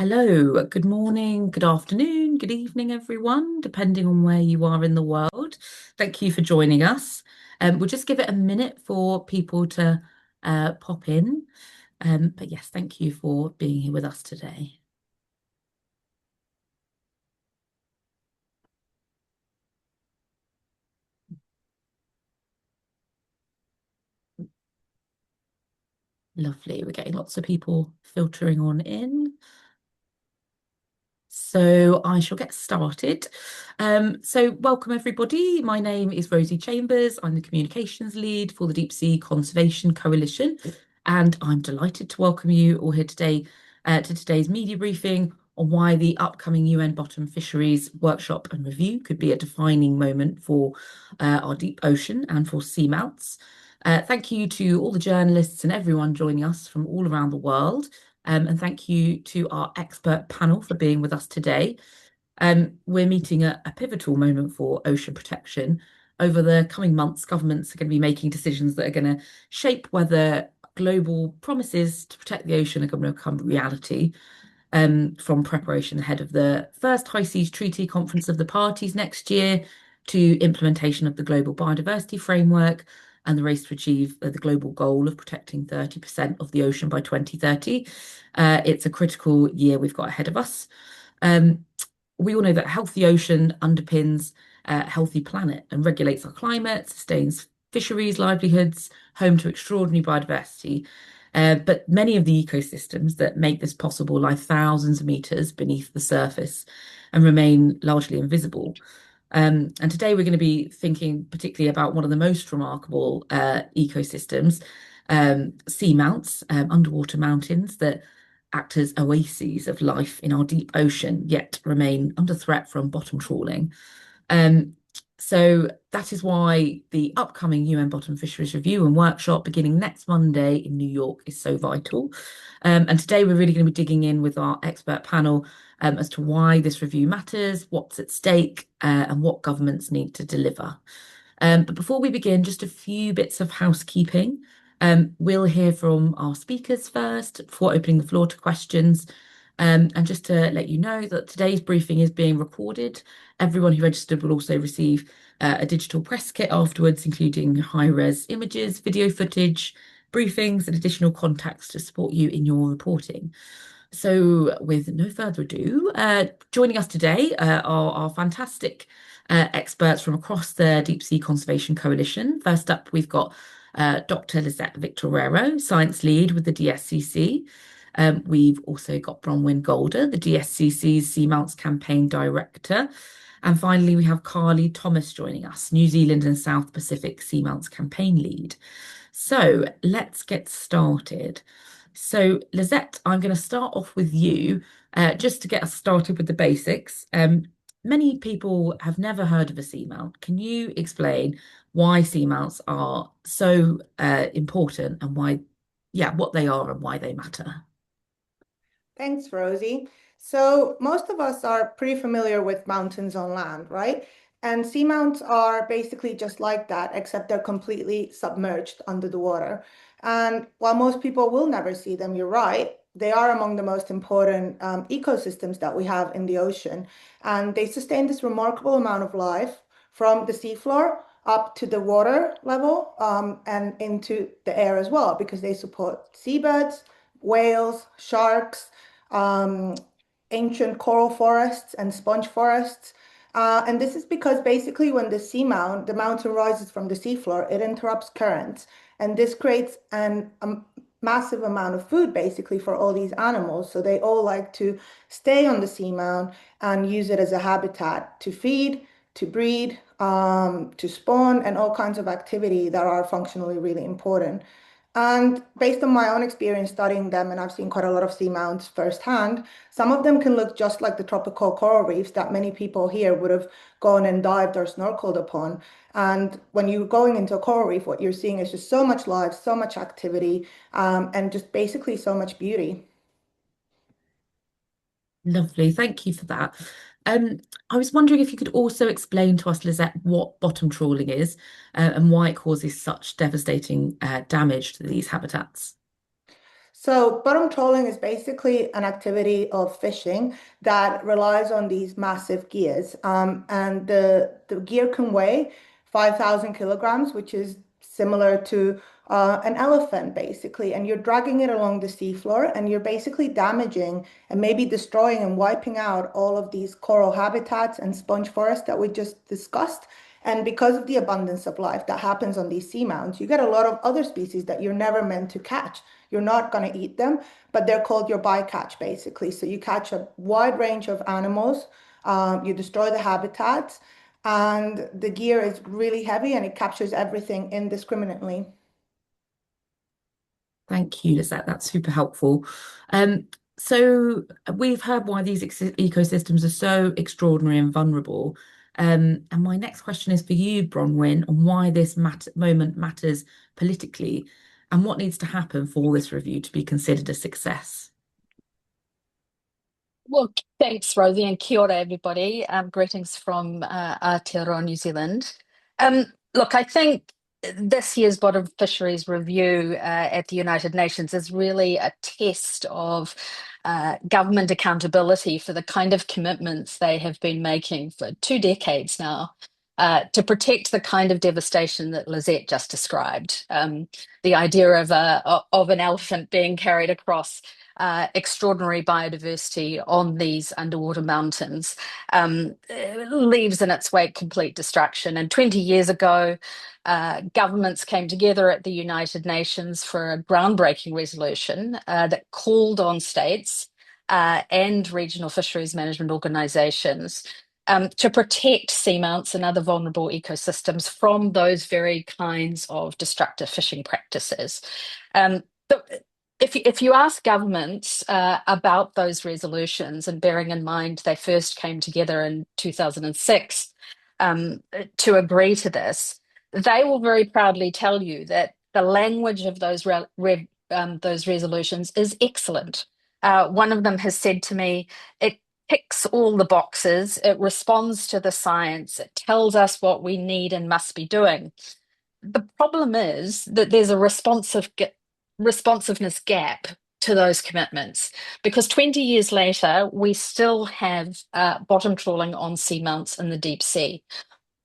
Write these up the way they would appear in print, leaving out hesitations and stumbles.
Hello, good morning, good afternoon, good evening, everyone, depending on where you are in the world. Thank you for joining us. We'll just give it a minute for people to pop in. But yes, thank you for being here with us today. Lovely. We're getting lots of people filtering on in. So I shall get started. So welcome everybody. My name is Rosie Chambers. I'm the communications lead for the Deep Sea Conservation Coalition, and I'm delighted to welcome you all here today to today's media briefing on why the upcoming UN Bottom Fisheries workshop and review could be a defining moment for our deep ocean and for seamounts. Thank you to all the journalists and everyone joining us from all around the world. And thank you to our expert panel for being with us today. We're meeting a pivotal moment for ocean protection. Over the coming months, governments are going to be making decisions that are going to shape whether global promises to protect the ocean are going to become reality, from preparation ahead of the first High Seas Treaty Conference of the Parties next year to implementation of the Global Biodiversity Framework and the race to achieve the global goal of protecting 30% of the ocean by 2030. It's a critical year we've got ahead of us. We all know that a healthy ocean underpins a healthy planet and regulates our climate, sustains fisheries, livelihoods, home to extraordinary biodiversity. But many of the ecosystems that make this possible lie thousands of meters beneath the surface and remain largely invisible. And today we're going to be thinking particularly about one of the most remarkable ecosystems, seamounts, underwater mountains that act as oases of life in our deep ocean, yet remain under threat from bottom trawling. Um, so that is why the upcoming UN Bottom Fisheries Review and workshop beginning next Monday in New York is so vital. And today we're really going to be digging in with our expert panel as to why this review matters, what's at stake, and what governments need to deliver. But before we begin, just a few bits of housekeeping. We'll hear from our speakers first before opening the floor to questions. And just to let you know that today's briefing is being recorded. Everyone who registered will also receive a digital press kit afterwards, including high-res images, video footage, briefings, and additional contacts to support you in your reporting. So, with no further ado, joining us today are our fantastic experts from across the Deep Sea Conservation Coalition. First up, we've got Dr. Lizette Victorero, Science Lead with the DSCC. We've also got Bronwyn Golder, the DSCC's Seamounts Campaign Director. And finally, we have Carly Thomas joining us, New Zealand and South Pacific Seamounts Campaign Lead. So let's get started. So, Lizette, I'm going to start off with you just to get us started with the basics. Many people have never heard of a seamount. Can you explain why seamounts are so important and why, yeah, what they are and why they matter? Thanks, Rosie. So most of us are pretty familiar with mountains on land, right? And seamounts are basically just like that, except they're completely submerged under the water. And while most people will never see them, you're right, they are among the most important ecosystems that we have in the ocean. And they sustain this remarkable amount of life from the seafloor up to the water level and into the air as well, because they support seabeds, whales, sharks, um, ancient coral forests and sponge forests. And this is because basically when the mountain rises from the seafloor, it interrupts currents. And this creates a massive amount of food basically for all these animals. So they all like to stay on the seamount and use it as a habitat to feed, to breed, to spawn, and all kinds of activity that are functionally really important. And based on my own experience studying them, and I've seen quite a lot of seamounts firsthand, some of them can look just like the tropical coral reefs that many people here would have gone and dived or snorkeled upon. And when you're going into a coral reef, what you're seeing is just so much life, so much activity, and just basically so much beauty. Lovely, thank you for that. Um, I was wondering if you could also explain to us, Lizette, what bottom trawling is and why it causes such devastating damage to these habitats. So bottom trawling is basically an activity of fishing that relies on these massive gears. And the gear can weigh 5,000 kilograms, which is similar to an elephant, basically. And you're dragging it along the seafloor and you're basically damaging and maybe destroying and wiping out all of these coral habitats and sponge forests that we just discussed. And because of the abundance of life that happens on these seamounts, you get a lot of other species that you're never meant to catch. You're not going to eat them, but they're called your bycatch, basically. So you catch a wide range of animals, you destroy the habitats, and the gear is really heavy and it captures everything indiscriminately. Thank you, Lizette. That's super helpful. Um, so we've heard why these ecosystems are so extraordinary and vulnerable. And my next question is for you, Bronwyn, on why this moment matters politically and what needs to happen for this review to be considered a success. Well, thanks, Rosie, and kia ora, everybody. Greetings from Aotearoa, New Zealand. Look, I think this year's Bottom Fisheries review at the United Nations is really a test of government accountability for the kind of commitments they have been making for 2 decades now. To protect the kind of devastation that Lizette just described, the idea of an elephant being carried across extraordinary biodiversity on these underwater mountains leaves in its wake complete destruction. And 20 years ago, governments came together at the United Nations for a groundbreaking resolution that called on states and regional fisheries management organisations to protect seamounts and other vulnerable ecosystems from those very kinds of destructive fishing practices. Um, if you ask governments about those resolutions, and bearing in mind they first came together in 2006 to agree to this, they will very proudly tell you that the language of those resolutions is excellent. One of them has said to me, it ticks all the boxes, it responds to the science, it tells us what we need and must be doing. The problem is that there's a responsiveness gap to those commitments because 20 years later, we still have bottom trawling on seamounts in the deep sea,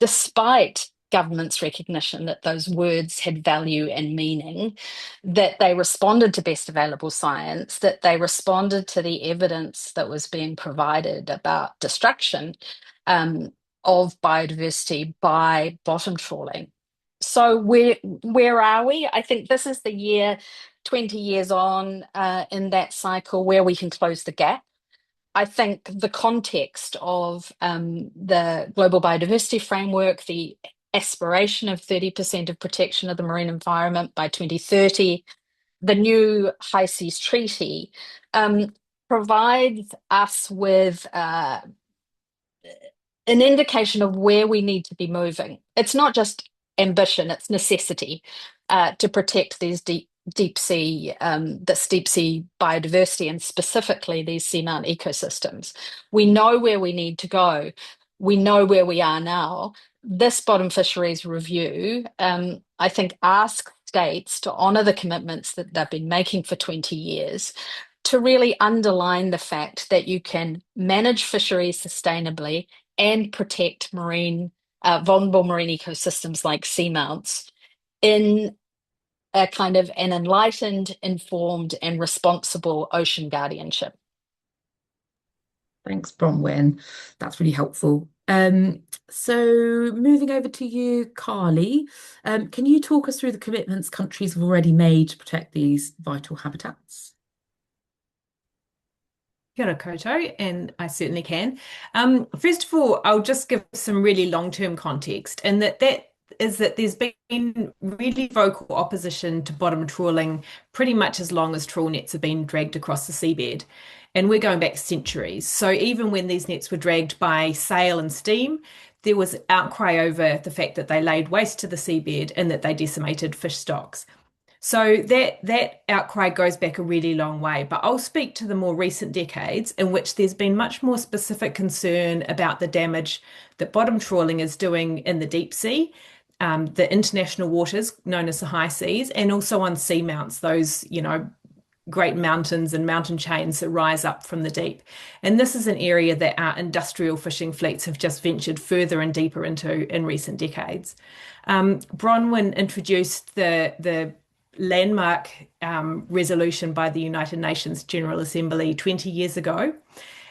despite government's recognition that those words had value and meaning, that they responded to best available science, that they responded to the evidence that was being provided about destruction of biodiversity by bottom trawling. So where are we? I think this is the year, 20 years on in that cycle, where we can close the gap. I think the context of the global biodiversity framework, the aspiration of 30% of protection of the marine environment by 2030, the new High Seas Treaty provides us with an indication of where we need to be moving. It's not just ambition, it's necessity to protect these deep sea, this deep sea biodiversity and specifically these seamount ecosystems. We know where we need to go. We know where we are now. This bottom fisheries review, I think, asks states to honour the commitments that they've been making for 20 years, to really underline the fact that you can manage fisheries sustainably and protect vulnerable marine ecosystems like seamounts in a kind of an enlightened, informed, and responsible ocean guardianship. Thanks, Bronwyn. That's really helpful. So moving over to you, Carly, can you talk us through the commitments countries have already made to protect these vital habitats? Kia ora koutou, and I certainly can. First of all, I'll just give some really long-term context, and that is that there's been really vocal opposition to bottom trawling pretty much as long as trawl nets have been dragged across the seabed. And we're going back centuries. So even when these nets were dragged by sail and steam, there was outcry over the fact that they laid waste to the seabed and that they decimated fish stocks. So that outcry goes back a really long way, but I'll speak to the more recent decades in which there's been much more specific concern about the damage that bottom trawling is doing in the deep sea, the international waters known as the high seas, and also on seamounts, those, great mountains and mountain chains that rise up from the deep. And this is an area that our industrial fishing fleets have just ventured further and deeper into in recent decades. Bronwyn introduced the landmark resolution by the United Nations General Assembly 20 years ago.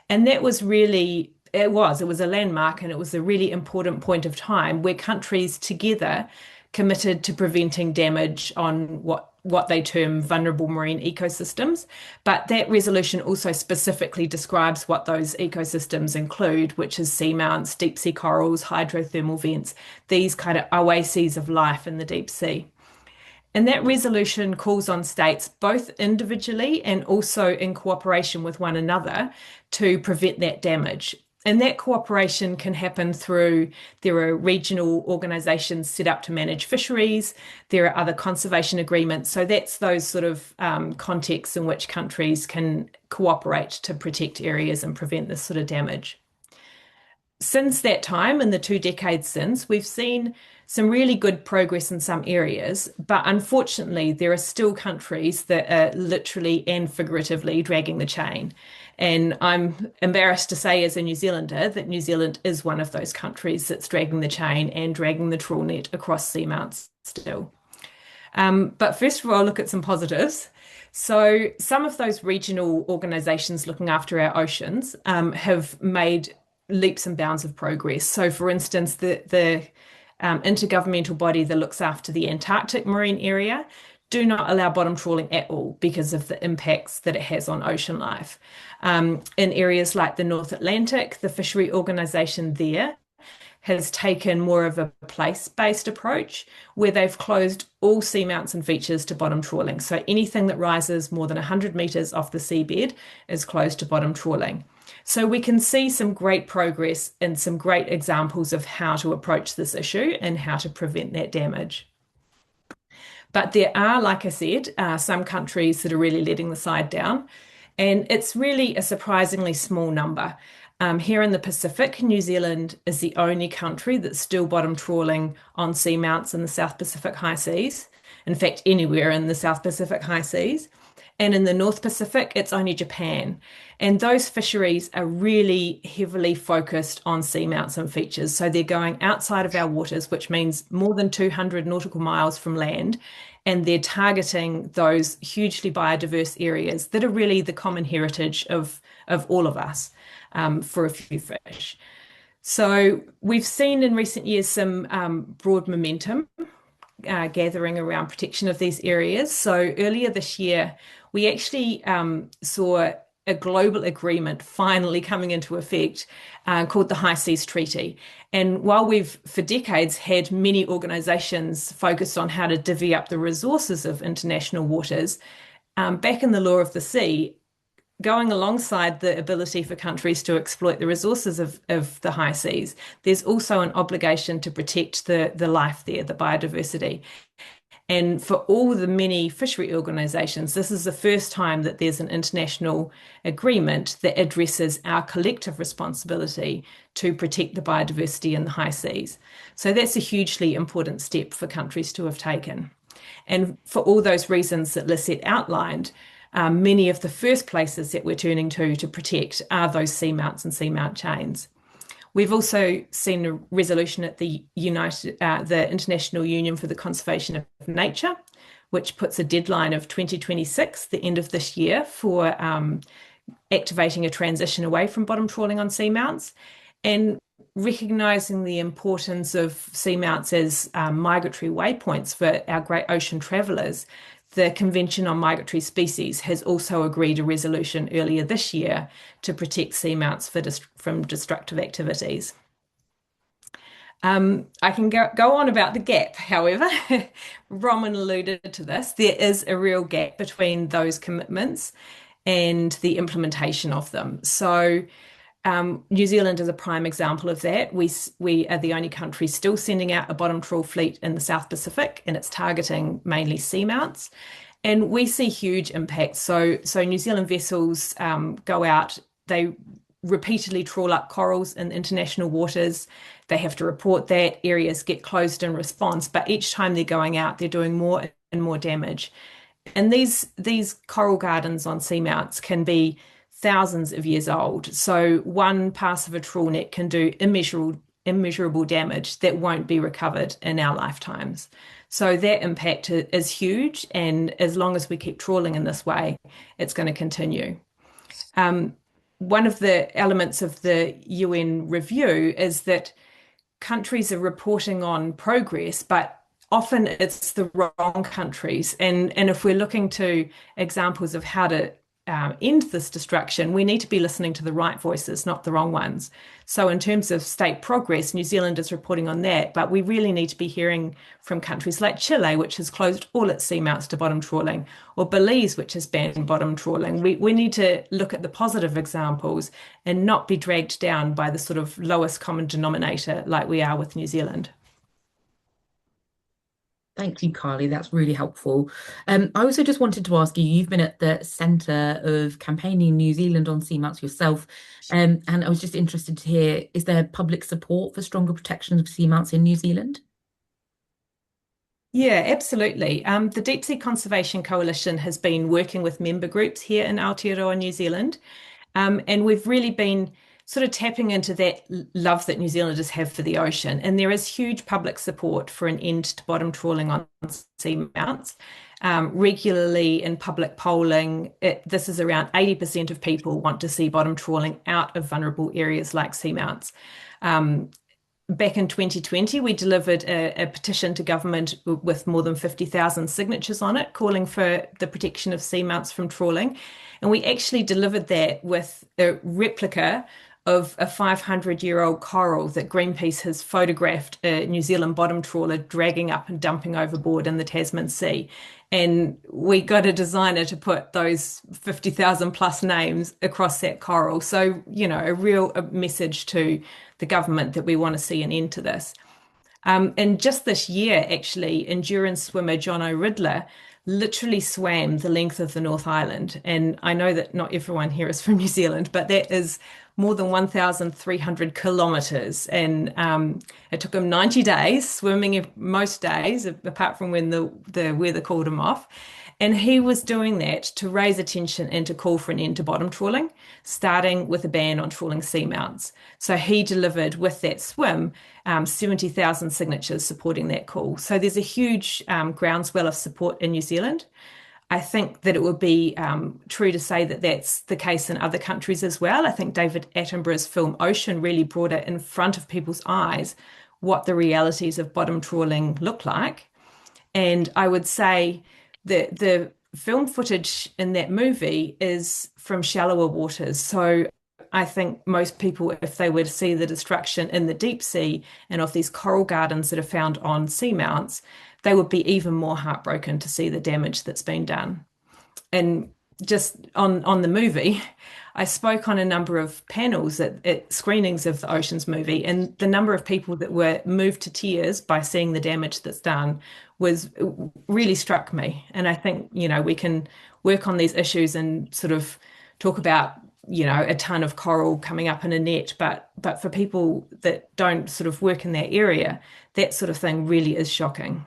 And that was really, it was a landmark, and it was a really important point of time where countries together committed to preventing damage on what they term vulnerable marine ecosystems. But that resolution also specifically describes what those ecosystems include, which is seamounts, deep sea corals, hydrothermal vents, these kind of oases of life in the deep sea. And that resolution calls on states, both individually and also in cooperation with one another, to prevent that damage. And that cooperation can happen through, there are regional organisations set up to manage fisheries, there are other conservation agreements. So that's those sort of contexts in which countries can cooperate to protect areas and prevent this sort of damage. Since that time, in the 2 decades since, we've seen some really good progress in some areas, but unfortunately, there are still countries that are literally and figuratively dragging the chain. And I'm embarrassed to say, as a New Zealander, that New Zealand is one of those countries that's dragging the chain and dragging the trawl net across seamounts still. But first of all, I'll look at some positives. So some of those regional organisations looking after our oceans have made leaps and bounds of progress. So for instance, the intergovernmental body that looks after the Antarctic marine area do not allow bottom trawling at all because of the impacts that it has on ocean life. In areas like the North Atlantic, the fishery organisation there has taken more of a place-based approach where they've closed all seamounts and features to bottom trawling. So anything that rises more than 100 metres off the seabed is closed to bottom trawling. So we can see some great progress and some great examples of how to approach this issue and how to prevent that damage. But there are, like I said, some countries that are really letting the side down, and it's really a surprisingly small number. Here in the Pacific, New Zealand is the only country that's still bottom trawling on seamounts in the South Pacific high seas. In fact, anywhere in the South Pacific high seas. And in the North Pacific, it's only Japan. And those fisheries are really heavily focused on seamounts and features. So they're going outside of our waters, which means more than 200 nautical miles from land. And they're targeting those hugely biodiverse areas that are really the common heritage of all of us for a few fish. So we've seen in recent years some broad momentum gathering around protection of these areas. So earlier this year, we actually saw a global agreement finally coming into effect called the High Seas Treaty. And while we've for decades had many organisations focused on how to divvy up the resources of international waters, back in the law of the sea, going alongside the ability for countries to exploit the resources of the high seas, there's also an obligation to protect the life there, the biodiversity. And for all the many fishery organisations, this is the first time that there's an international agreement that addresses our collective responsibility to protect the biodiversity in the high seas. So that's a hugely important step for countries to have taken. And for all those reasons that Lisette outlined, many of the first places that we're turning to protect are those seamounts and seamount chains. We've also seen a resolution at the International Union for the Conservation of Nature, which puts a deadline of 2026, the end of this year, for activating a transition away from bottom trawling on seamounts, and recognising the importance of seamounts as migratory waypoints for our great ocean travellers. The Convention on Migratory Species has also agreed a resolution earlier this year to protect seamounts from destructive activities. I can go on about the gap, however. Roman alluded to this. There is a real gap between those commitments and the implementation of them. So New Zealand is a prime example of that. We are the only country still sending out a bottom trawl fleet in the South Pacific, and it's targeting mainly seamounts. And we see huge impacts. So New Zealand vessels go out, they repeatedly trawl up corals in international waters. They have to report that. Areas get closed in response, but each time they're going out, they're doing more and more damage. And these coral gardens on seamounts can be thousands of years old. So one pass of a trawl net can do immeasurable damage that won't be recovered in our lifetimes. So that impact is huge, and as long as we keep trawling in this way, it's going to continue. One of the elements of the UN review is that countries are reporting on progress, but often it's the wrong countries. And if we're looking to examples of how to end this destruction, we need to be listening to the right voices, not the wrong ones. So in terms of state progress, New Zealand is reporting on that, but we really need to be hearing from countries like Chile, which has closed all its seamounts to bottom trawling, or Belize, which has banned bottom trawling. We need to look at the positive examples and not be dragged down by the sort of lowest common denominator like we are with New Zealand. Thank you, Carly. That's really helpful. I also just wanted to ask you, you've been at the centre of campaigning New Zealand on seamounts yourself, and I was just interested to hear, is there public support for stronger protection of seamounts in New Zealand? Yeah, absolutely. The Deep Sea Conservation Coalition has been working with member groups here in Aotearoa, New Zealand. And we've really been sort of tapping into that love that New Zealanders have for the ocean. And there is huge public support for an end to bottom trawling on seamounts. Regularly in public polling, this is around 80% of people want to see bottom trawling out of vulnerable areas like seamounts. Back in 2020, we delivered a petition to government with more than 50,000 signatures on it, calling for the protection of seamounts from trawling. And we actually delivered that with a replica of a 500-year-old coral that Greenpeace has photographed a New Zealand bottom trawler dragging up and dumping overboard in the Tasman Sea. And we got a designer to put those 50,000 plus names across that coral. So, a real message to the government that we want to see an end to this. And just this year, actually, endurance swimmer John O'Riddler literally swam the length of the North Island. And I know that not everyone here is from New Zealand, but that is more than 1,300 kilometers. And it took him 90 days swimming most days, apart from when the weather called him off. And he was doing that to raise attention and to call for an end to bottom trawling, starting with a ban on trawling seamounts. So he delivered with that swim 70,000 signatures supporting that call. So there's a huge groundswell of support in New Zealand. I think that it would be true to say that that's the case in other countries as well. I think David Attenborough's film Ocean really brought it in front of people's eyes what the realities of bottom trawling look like. And I would say the film footage in that movie is from shallower waters. So I think most people, if they were to see the destruction in the deep sea and of these coral gardens that are found on seamounts, they would be even more heartbroken to see the damage that's been done. And just on the movie, I spoke on a number of panels at screenings of the Oceans movie, and the number of people that were moved to tears by seeing the damage that's done was really struck me. And I think, we can work on these issues and sort of talk about, a ton of coral coming up in a net, but for people that don't sort of work in that area, that sort of thing really is shocking.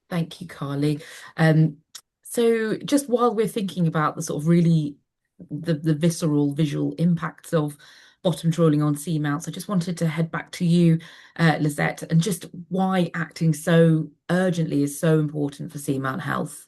Thank you, Carly. So just while we're thinking about the sort of really the visceral visual impacts of bottom trawling on seamounts, I just wanted to head back to you, Lisette, and just why acting so urgently is so important for seamount health.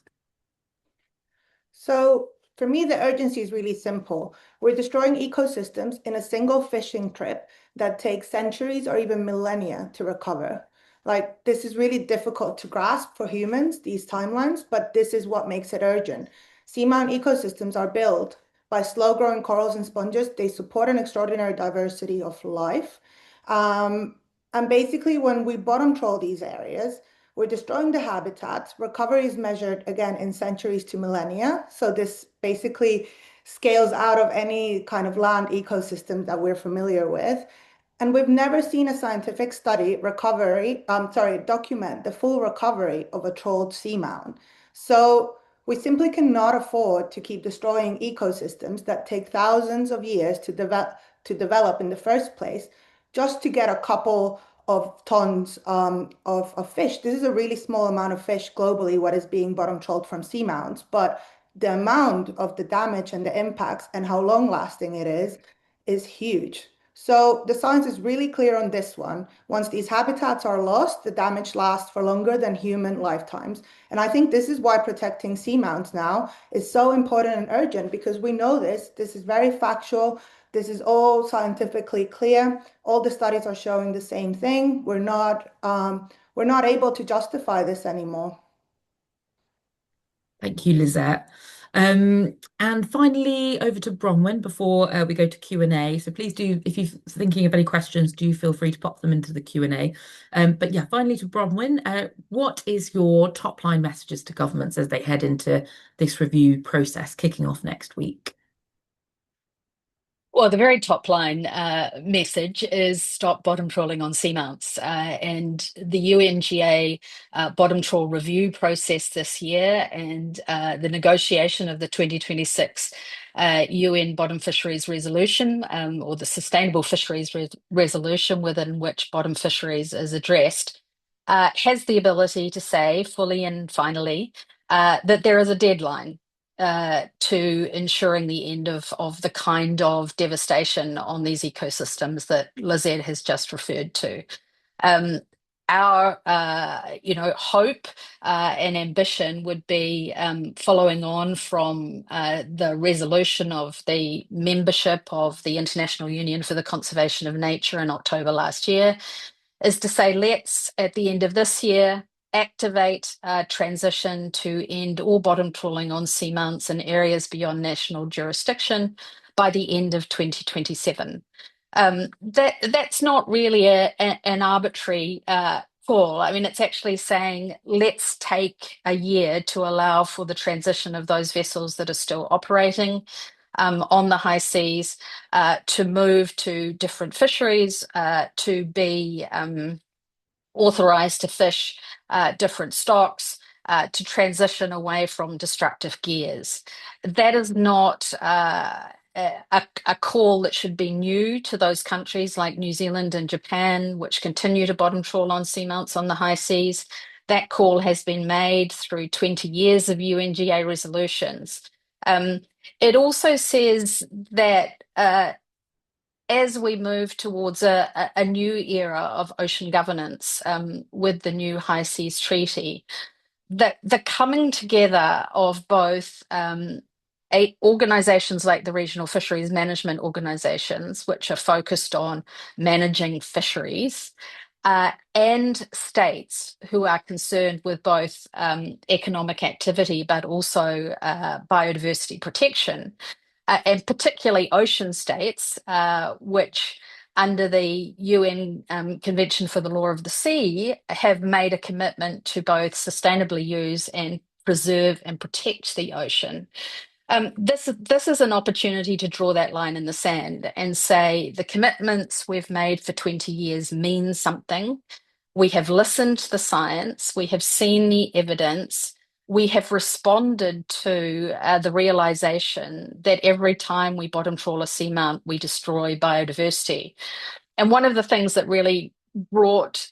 So for me, the urgency is really simple. We're destroying ecosystems in a single fishing trip that takes centuries or even millennia to recover. Like, this is really difficult to grasp for humans, these timelines, but this is what makes it urgent. Seamount ecosystems are built by slow-growing corals and sponges. They support an extraordinary diversity of life. And basically, when we bottom troll these areas, we're destroying the habitats. Recovery is measured, again, in centuries to millennia. So this basically scales out of any kind of land ecosystem that we're familiar with. And we've never seen a scientific study document the full recovery of a trolled seamount. So we simply cannot afford to keep destroying ecosystems that take thousands of years to develop in the first place, just to get a couple of tons of fish. This is a really small amount of fish globally, what is being bottom trawled from seamounts, but the amount of the damage and the impacts and how long lasting it is huge. So the science is really clear on this one. Once these habitats are lost, the damage lasts for longer than human lifetimes. And I think this is why protecting seamounts now is so important and urgent, because we know this. This is very factual. This is all scientifically clear. All the studies are showing the same thing. We're not able to justify this anymore. Thank you, Lizette. And finally, over to Bronwyn before we go to Q&A. So please do, if you're thinking of any questions, do feel free to pop them into the Q&A. But yeah, finally to Bronwyn, what is your top line messages to governments as they head into this review process kicking off next week? Well, the very top line message is stop bottom trawling on seamounts. And the UNGA bottom trawl review process this year and the negotiation of the 2026 UN Bottom Fisheries resolution, or the Sustainable Fisheries resolution within which bottom fisheries is addressed, has the ability to say fully and finally that there is a deadline to ensuring the end of the kind of devastation on these ecosystems that Lizette has just referred to. Our hope and ambition would be following on from the resolution of the membership of the International Union for the Conservation of Nature in October last year, is to say, let's, at the end of this year, activate a transition to end all bottom trawling on seamounts in areas beyond national jurisdiction by the end of 2027. That's not really an arbitrary call. I mean, it's actually saying let's take a year to allow for the transition of those vessels that are still operating on the high seas to move to different fisheries, to be authorized to fish different stocks, to transition away from destructive gears. That is not a call that should be new to those countries like New Zealand and Japan, which continue to bottom trawl on seamounts on the high seas. That call has been made through 20 years of UNGA resolutions. It also says that as we move towards a new era of ocean governance with the new High Seas Treaty, that the coming together of both organizations like the regional fisheries management organizations, which are focused on managing fisheries, and states who are concerned with both economic activity but also biodiversity protection, and particularly ocean states, which under the UN Convention for the Law of the Sea have made a commitment to both sustainably use and preserve and protect the ocean. This is an opportunity to draw that line in the sand and say the commitments we've made for 20 years mean something. We have listened to the science, we have seen the evidence, we have responded to the realization that every time we bottom trawl a seamount, we destroy biodiversity. And one of the things that really brought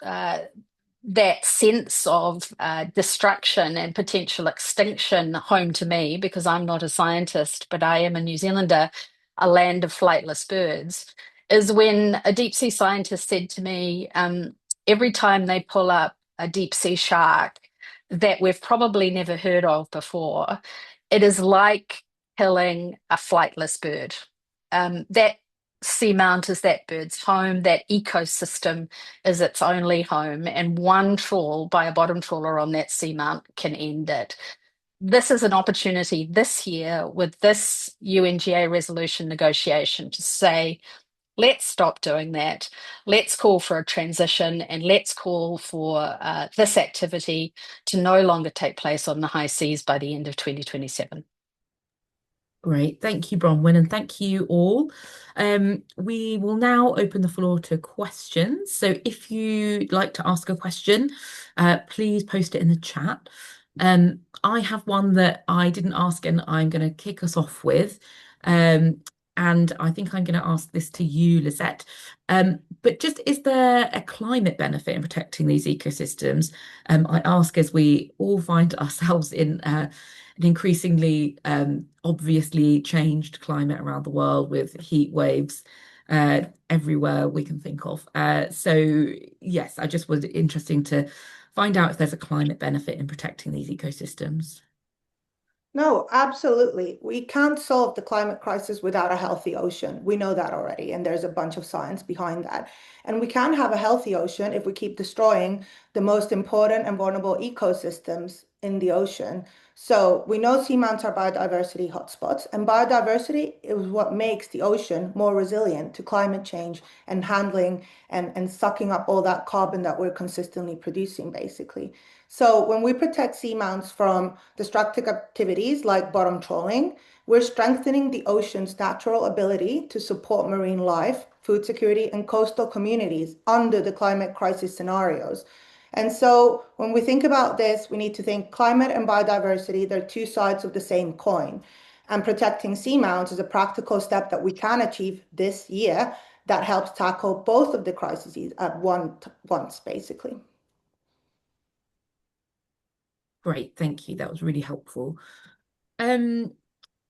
that sense of destruction and potential extinction home to me, because I'm not a scientist, but I am a New Zealander, a land of flightless birds, is when a deep sea scientist said to me, every time they pull up a deep sea shark that we've probably never heard of before, it is like killing a flightless bird. That seamount is that bird's home, that ecosystem is its only home, and one trawl by a bottom trawler on that seamount can end it. This is an opportunity this year with this UNGA resolution negotiation to say, let's stop doing that. Let's call for a transition, and let's call for this activity to no longer take place on the high seas by the end of 2027. Great. Thank you, Bronwyn, and thank you all. We will now open the floor to questions. So if you'd like to ask a question, please post it in the chat. I have one that I didn't ask and I'm going to kick us off with. And I think I'm going to ask this to you, Lisette. But just, is there a climate benefit in protecting these ecosystems? I ask as we all find ourselves in an increasingly obviously changed climate around the world, with heat waves everywhere we can think of. So yes, I just was interesting to find out if there's a climate benefit in protecting these ecosystems. No, absolutely. We can't solve the climate crisis without a healthy ocean. We know that already, and there's a bunch of science behind that. And we can't have a healthy ocean if we keep destroying the most important and vulnerable ecosystems in the ocean. So we know seamounts are biodiversity hotspots, and biodiversity is what makes the ocean more resilient to climate change and handling and sucking up all that carbon that we're consistently producing, basically. So when we protect seamounts from destructive activities like bottom trawling, we're strengthening the ocean's natural ability to support marine life, food security, and coastal communities under the climate crisis scenarios. And so when we think about this, we need to think climate and biodiversity, they're two sides of the same coin. And protecting seamounts is a practical step that we can achieve this year that helps tackle both of the crises at once, basically. Great, thank you. That was really helpful. Um,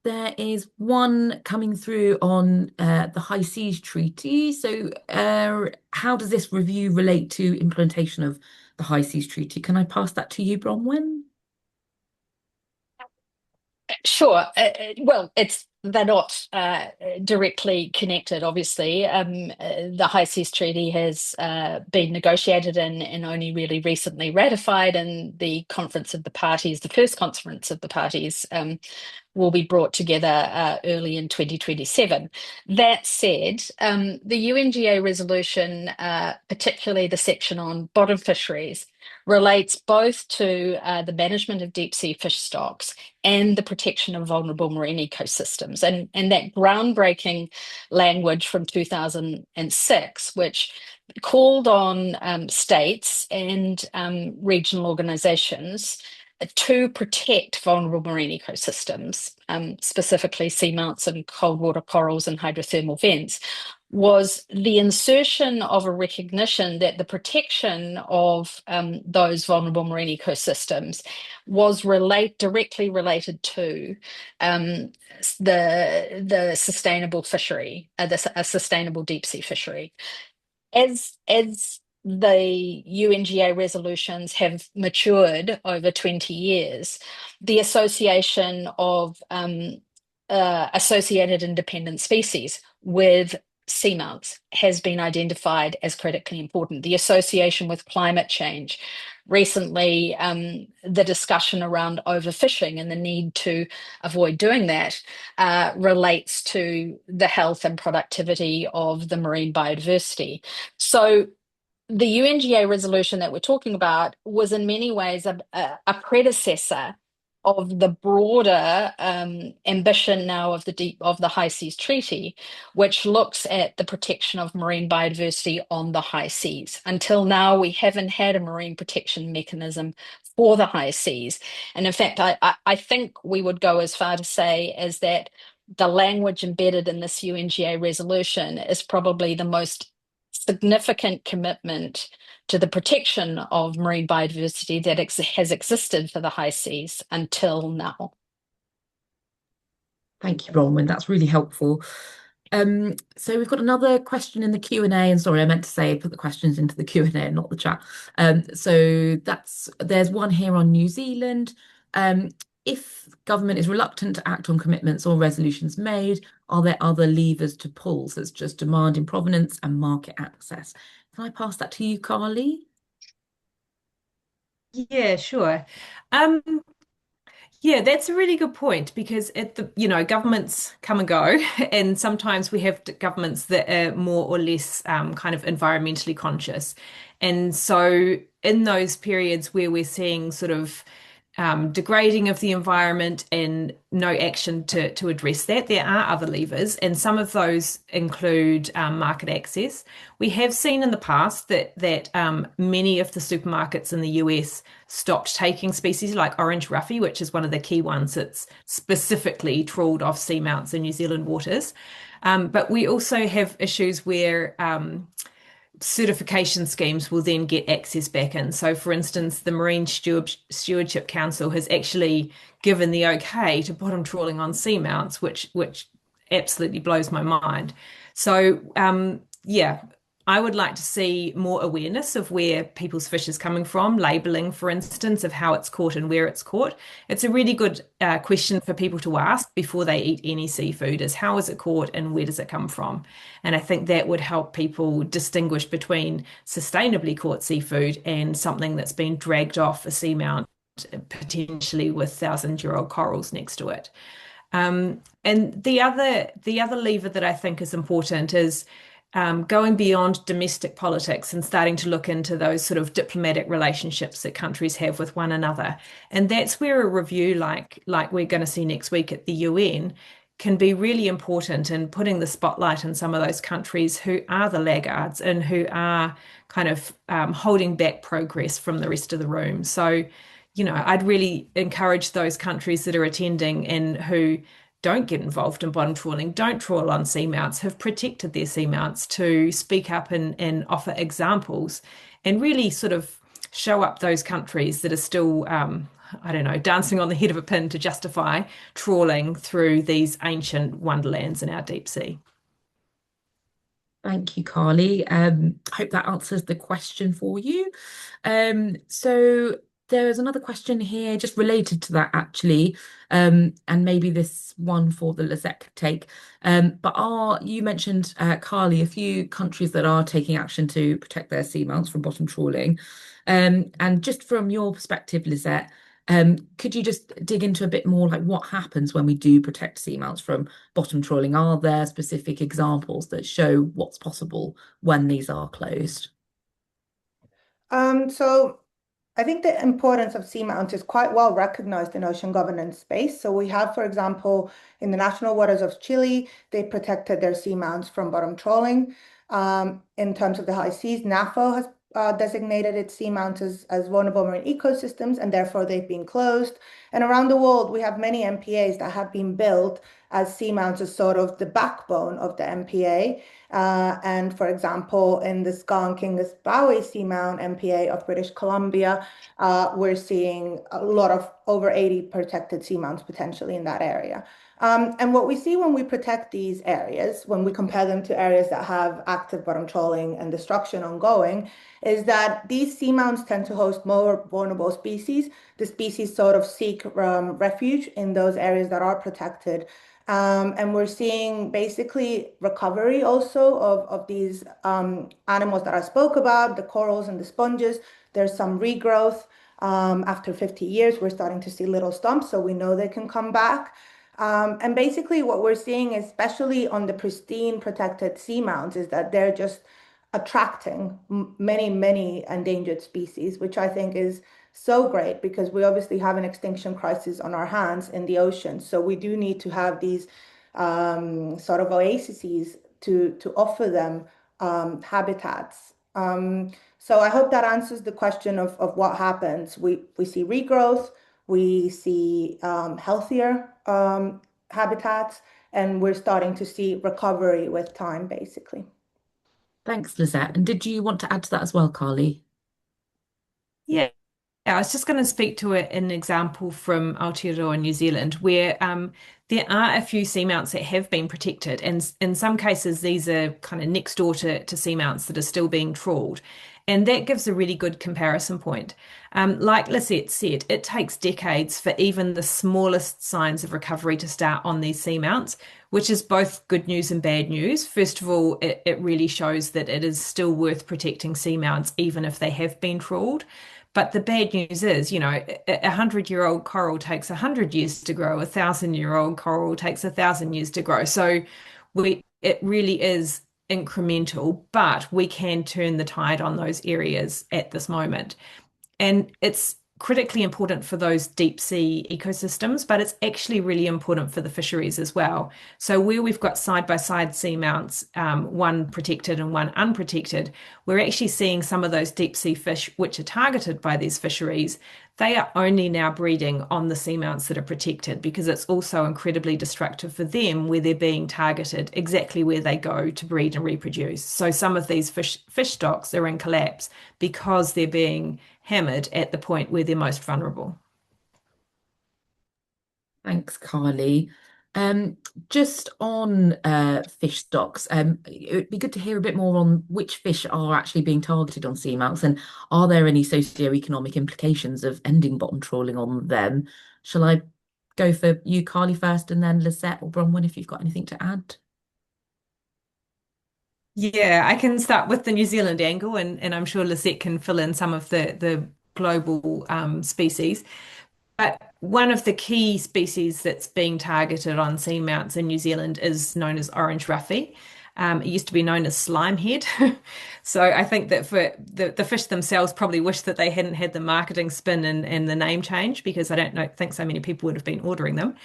there is one coming through on the High Seas Treaty. So, how does this review relate to implementation of the High Seas Treaty? Can I pass that to you, Bronwyn? Sure. Well, they're not directly connected, obviously. The High Seas Treaty has been negotiated and only really recently ratified, and the Conference of the Parties, the first Conference of the Parties, will be brought together early in 2027. That said, the UNGA resolution, particularly the section on bottom fisheries, relates both to the management of deep sea fish stocks and the protection of vulnerable marine ecosystems. And that groundbreaking language from 2006, which called on states and regional organizations to protect vulnerable marine ecosystems, specifically seamounts and cold water corals and hydrothermal vents, was the insertion of a recognition that the protection of those vulnerable marine ecosystems was directly related to the sustainable fishery, a sustainable deep sea fishery. As the UNGA resolutions have matured over 20 years, the association of associated independent species with seamounts has been identified as critically important. The association with climate change. Recently, the discussion around overfishing and the need to avoid doing that relates to the health and productivity of the marine biodiversity. So the UNGA resolution that we're talking about was in many ways a predecessor of the broader ambition now of the High Seas Treaty, which looks at the protection of marine biodiversity on the high seas. Until now, we haven't had a marine protection mechanism for the high seas. And in fact, I think we would go as far to say as that the language embedded in this UNGA resolution is probably the most significant commitment to the protection of marine biodiversity that has existed for the high seas until now. Thank you, Bronwyn. That's really helpful. So we've got another question in the Q&A, and sorry, I meant to say put the questions into the Q&A, not the chat. So there's one here on New Zealand. If government is reluctant to act on commitments or resolutions made, are there other levers to pull, such as just demand in provenance and market access? Can I pass that to you, Carly? Yeah, sure. Yeah, that's a really good point because governments come and go, and sometimes we have governments that are more or less kind of environmentally conscious. And so in those periods where we're seeing sort of degrading of the environment and no action to address that. There are other levers, and some of those include market access. We have seen in the past that many of the supermarkets in the US stopped taking species like orange ruffy, which is one of the key ones that's specifically trawled off seamounts in New Zealand waters. But we also have issues where certification schemes will then get access back in. So, for instance, the Marine Stewardship Council has actually given the okay to bottom trawling on seamounts, which absolutely blows my mind. So, yeah, I would like to see more awareness of where people's fish is coming from, labeling, for instance, of how it's caught and where it's caught. It's a really good question for people to ask before they eat any seafood is how is it caught and where does it come from? And I think that would help people distinguish between sustainably caught seafood and something that's been dragged off a seamount, potentially with thousand-year-old corals next to it. And the other lever that I think is important is going beyond domestic politics and starting to look into those sort of diplomatic relationships that countries have with one another. And that's where a review like we're going to see next week at the UN can be really important in putting the spotlight on some of those countries who are the laggards and who are kind of holding back progress from the rest of the room. So, I'd really encourage those countries that are attending and who don't get involved in bottom trawling, don't trawl on seamounts, have protected their seamounts to speak up and offer examples and really sort of show up those countries that are still, I don't know, dancing on the head of a pin to justify trawling through these ancient wonderlands in our deep sea. Thank you, Carly. Hope that answers the question for you. So there's another question here just related to that actually, and maybe this one for the Lizette could take. But you mentioned, Carly, a few countries that are taking action to protect their seamounts from bottom trawling. And just from your perspective, Lizette, could you just dig into a bit more like what happens when we do protect seamounts from bottom trawling? Are there specific examples that show what's possible when these are closed? So I think the importance of seamounts is quite well recognized in ocean governance space. So we have, for example, in the national waters of Chile, they protected their seamounts from bottom trawling. In terms of the high seas, NAFO has designated its seamounts as vulnerable marine ecosystems, and therefore they've been closed. And around the world, we have many MPAs that have been built as seamounts as sort of the backbone of the MPA. And for example, in the Skan Kingus Bawe Seamount MPA of British Columbia, we're seeing a lot of over 80 protected seamounts potentially in that area. And what we see when we protect these areas, when we compare them to areas that have active bottom trawling and destruction ongoing, is that these seamounts tend to host more vulnerable species. The species sort of seek refuge in those areas that are protected. And we're seeing basically recovery also of these animals that I spoke about, the corals and the sponges. There's some regrowth. After 50 years, we're starting to see little stumps, so we know they can come back. And basically what we're seeing, especially on the pristine protected seamounts, is that they're just attracting many, many endangered species, which I think is so great because we obviously have an extinction crisis on our hands in the ocean. So we do need to have these sort of oases to offer them habitats. So I hope that answers the question of what happens. We see regrowth, we see healthier habitats, and we're starting to see recovery with time, basically. Thanks, Lizette. And did you want to add to that as well, Carly? Yeah. I was just going to speak to an example from Aotearoa, New Zealand, where there are a few seamounts that have been protected, and in some cases these are kind of next door to seamounts that are still being trawled, and that gives a really good comparison point. Like Lisette said, it takes decades for even the smallest signs of recovery to start on these seamounts, which is both good news and bad news. First of all, it really shows that it is still worth protecting seamounts even if they have been trawled. But the bad news is, 100-year-old coral takes 100 years to grow, 1,000-year-old coral takes 1,000 years to grow. So it really is incremental, but we can turn the tide on those areas at this moment. And it's critically important for those deep sea ecosystems, but it's actually really important for the fisheries as well. So where we've got side-by-side seamounts, one protected and one unprotected, we're actually seeing some of those deep sea fish which are targeted by these fisheries. They are only now breeding on the seamounts that are protected because it's also incredibly destructive for them where they're being targeted exactly where they go to breed and reproduce. So some of these fish stocks are in collapse because they're being hammered at the point where they're most vulnerable. Thanks, Carly. Um, just on fish stocks, it would be good to hear a bit more on which fish are actually being targeted on seamounts, and are there any socio-economic implications of ending bottom trawling on them? Shall I go for you, Carly, first, and then Lisette or Bronwyn if you've got anything to add? Yeah, I can start with the New Zealand angle, and I'm sure Lisette can fill in some of the global species. But one of the key species that's being targeted on seamounts in New Zealand is known as orange ruffy. It used to be known as slimehead. So I think that for the fish themselves probably wish that they hadn't had the marketing spin and the name change because I don't think so many people would have been ordering them.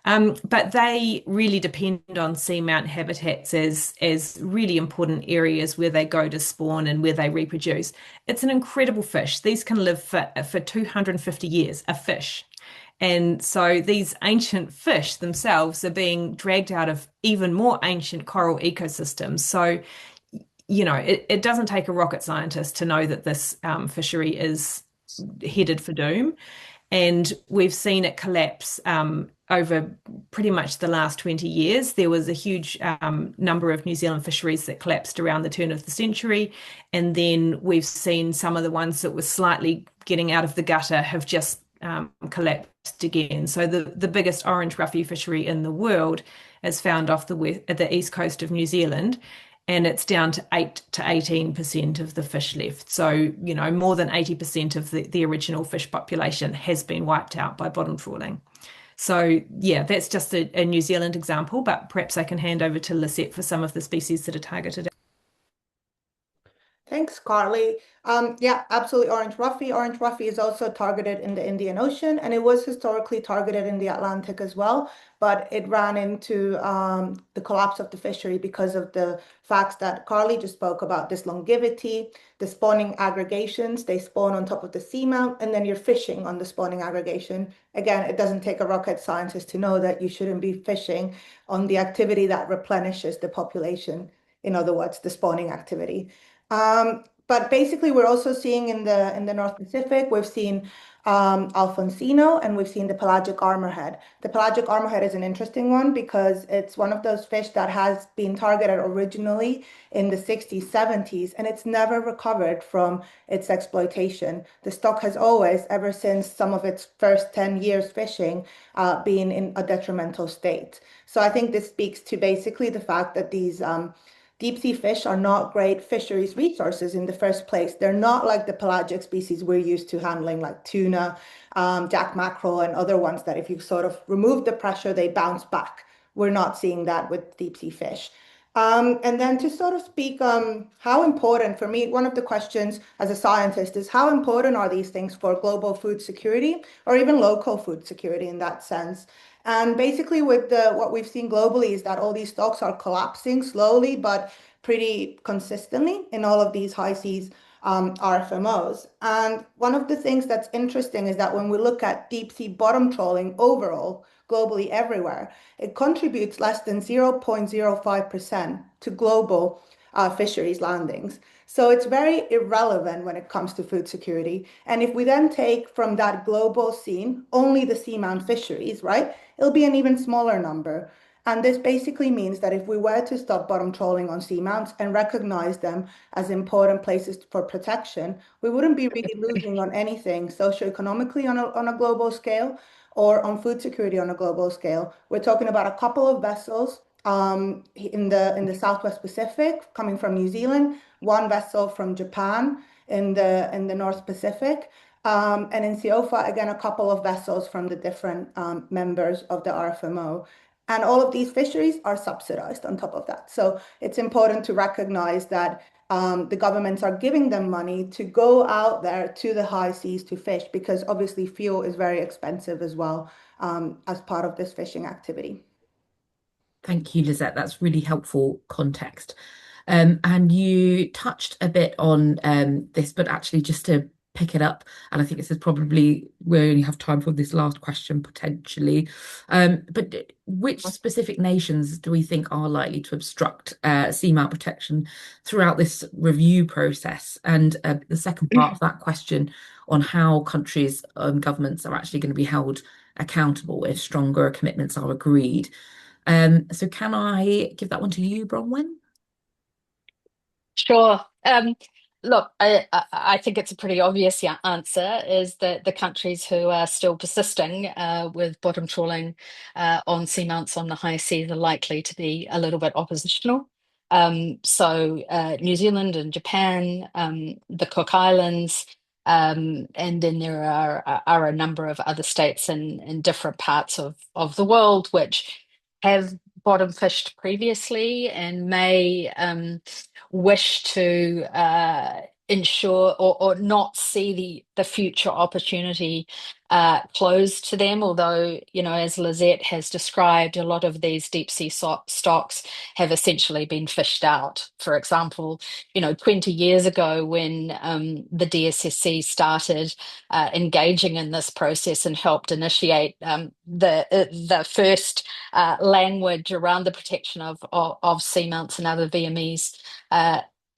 But they really depend on seamount habitats as really important areas where they go to spawn and where they reproduce. It's an incredible fish. These can live for 250 years, a fish. And so these ancient fish themselves are being dragged out of even more ancient coral ecosystems. So, it doesn't take a rocket scientist to know that this fishery is headed for doom. And we've seen it collapse over pretty much the last 20 years. There was a huge number of New Zealand fisheries that collapsed around the turn of the century. And then we've seen some of the ones that were slightly getting out of the gutter have just collapsed again. So the biggest orange ruffy fishery in the world is found off the east coast of New Zealand. And it's down to 8 to 18% of the fish left. So, more than 80% of the original fish population has been wiped out by bottom trawling. So, yeah, that's just a New Zealand example, but perhaps I can hand over to Lisette for some of the species that are targeted. Thanks, Carly. Yeah, absolutely. Orange Ruffy. Orange Ruffy is also targeted in the Indian Ocean, and it was historically targeted in the Atlantic as well. But it ran into the collapse of the fishery because of the facts that Carly just spoke about, this longevity, the spawning aggregations. They spawn on top of the seamount, and then you're fishing on the spawning aggregation. Again, it doesn't take a rocket scientist to know that you shouldn't be fishing on the activity that replenishes the population. In other words, the spawning activity. But basically, we're also seeing in the North Pacific, we've seen Alfonsino and we've seen the pelagic armorhead. The pelagic armorhead is an interesting one because it's one of those fish that has been targeted originally in the 60s, 70s, and it's never recovered from its exploitation. The stock has always, ever since some of its first 10 years fishing, been in a detrimental state. So I think this speaks to basically the fact that these deep sea fish are not great fisheries resources in the first place. They're not like the pelagic species we're used to handling, like tuna, jack mackerel, and other ones that if you sort of remove the pressure, they bounce back. We're not seeing that with deep sea fish. And then to sort of speak, how important for me, one of the questions as a scientist is how important are these things for global food security or even local food security in that sense? And basically with what we've seen globally is that all these stocks are collapsing slowly, but pretty consistently in all of these high seas RFMOs. And one of the things that's interesting is that when we look at deep sea bottom trawling overall, globally everywhere, it contributes less than 0.05% to global fisheries landings. So it's very irrelevant when it comes to food security. And if we then take from that global scene only the seamount fisheries, right, it'll be an even smaller number. And this basically means that if we were to stop bottom trawling on seamounts and recognize them as important places for protection, we wouldn't be really losing on anything socioeconomically on a global scale or on food security on a global scale. We're talking about a couple of vessels in the Southwest Pacific coming from New Zealand, one vessel from Japan in the North Pacific, and in Ceofa, again, a couple of vessels from the different members of the RFMO. And all of these fisheries are subsidized on top of that. So it's important to recognize that the governments are giving them money to go out there to the high seas to fish, because obviously fuel is very expensive as well, as part of this fishing activity. Thank you, Lizette. That's really helpful context. And you touched a bit on this, but actually just to pick it up, and I think this is probably, we only have time for this last question potentially. But which specific nations do we think are likely to obstruct seamount protection throughout this review process? And the second part of that question on how countries' governments are actually going to be held accountable if stronger commitments are agreed. So can I give that one to you, Bronwyn? Sure. Look, I think it's a pretty obvious answer is that the countries who are still persisting with bottom trawling on seamounts on the high seas are likely to be a little bit oppositional. So New Zealand and Japan, the Cook Islands, and then there are a number of other states in different parts of the world which have bottom fished previously and may wish to ensure or not see the future opportunity closed to them. Although, as Lizette has described, a lot of these deep sea stocks have essentially been fished out. For example, 20 years ago when the DSCC started engaging in this process and helped initiate the first language around the protection of seamounts and other VMEs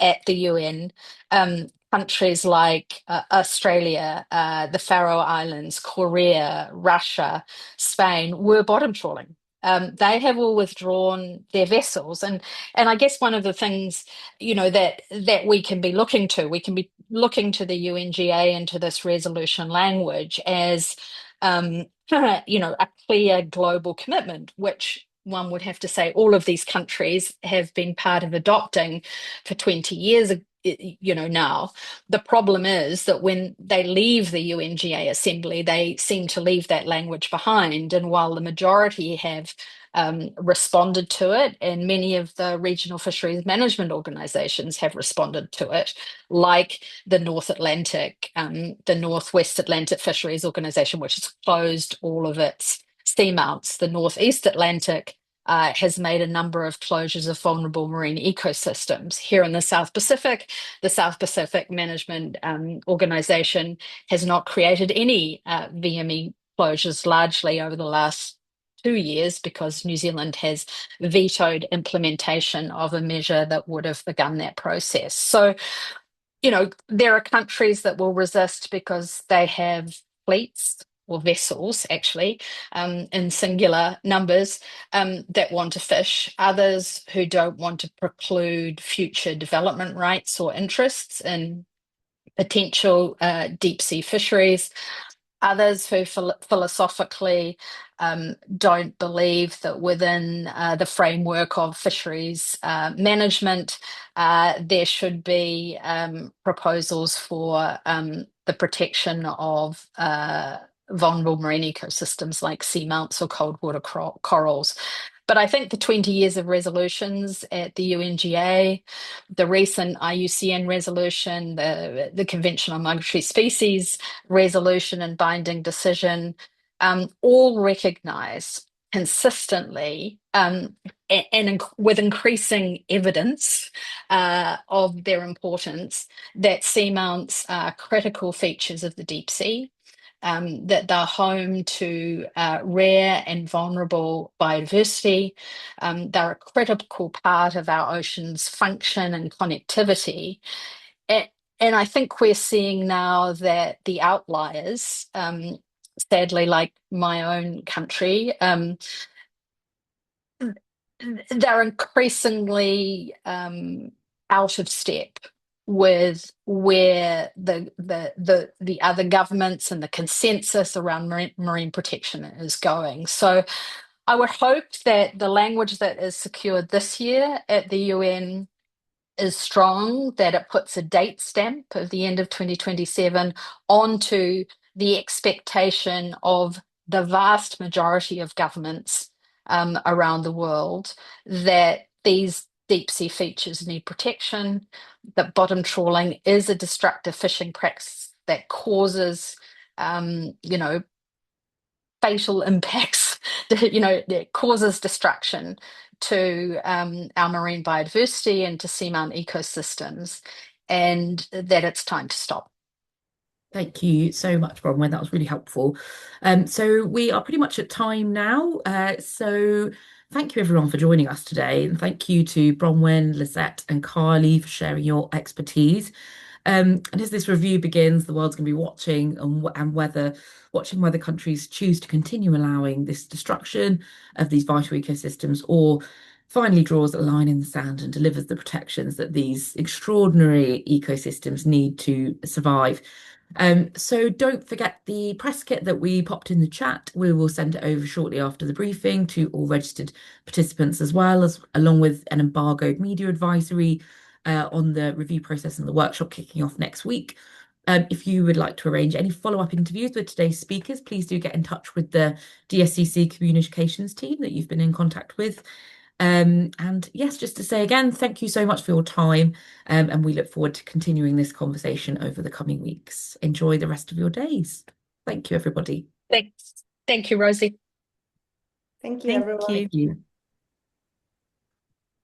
at the UN, countries like Australia, the Faroe Islands, Korea, Russia, Spain were bottom trawling. They have all withdrawn their vessels, and I guess one of the things that we can be looking to, the UNGA into this resolution language as a clear global commitment, which one would have to say all of these countries have been part of adopting for 20 years now. The problem is that when they leave the UNGA assembly, they seem to leave that language behind. And while the majority have responded to it, and many of the regional fisheries management organizations have responded to it, like the the Northwest Atlantic Fisheries Organization, which has closed all of its seamounts. The Northeast Atlantic has made a number of closures of vulnerable marine ecosystems. Here in the South Pacific Management Organization has not created any VME closures largely over the last 2 years because New Zealand has vetoed implementation of a measure that would have begun that process. So, there are countries that will resist because they have fleets or vessels, actually, in singular numbers, that want to fish. Others who don't want to preclude future development rights or interests in potential deep sea fisheries. Others who philosophically don't believe that within the framework of fisheries management, there should be proposals for the protection of vulnerable marine ecosystems like seamounts or cold water corals. But I think the 20 years of resolutions at the UNGA, the recent IUCN resolution, the Convention on Migratory Species resolution and binding decision, all recognise consistently and with increasing evidence of their importance that seamounts are critical features of the deep sea. That they're home to rare and vulnerable biodiversity. They're a critical part of our ocean's function and connectivity. And I think we're seeing now that the outliers, sadly, like my own country, they're increasingly out of step with where the other governments and the consensus around marine protection is going. So I would hope that the language that is secured this year at the UN is strong, that it puts a date stamp of the end of 2027 onto the expectation of the vast majority of governments around the world that these deep sea features need protection, that bottom trawling is a destructive fishing practice that causes, you know, fatal impacts, you know, that causes destruction to our marine biodiversity and to seamount ecosystems, and that it's time to stop. Thank you so much, Bronwyn. That was really helpful. So we are pretty much at time now. So thank you everyone for joining us today. And thank you to Bronwyn, Lisette and Carly for sharing your expertise. And as this review begins, the world's going to be watching watching whether countries choose to continue allowing this destruction of these vital ecosystems or finally draws a line in the sand and delivers the protections that these extraordinary ecosystems need to survive. So don't forget the press kit that we popped in the chat. We will send it over shortly after the briefing to all registered participants as well, as along with an embargoed media advisory on the review process and the workshop kicking off next week. If you would like to arrange any follow-up interviews with today's speakers, please do get in touch with the DSCC communications team that you've been in contact with. And yes, just to say again, thank you so much for your time, and we look forward to continuing this conversation over the coming weeks. Enjoy the rest of your days. Thank you, everybody. Thanks. Thank you, Rosie. Thank you, Thank everyone. you. Thank you.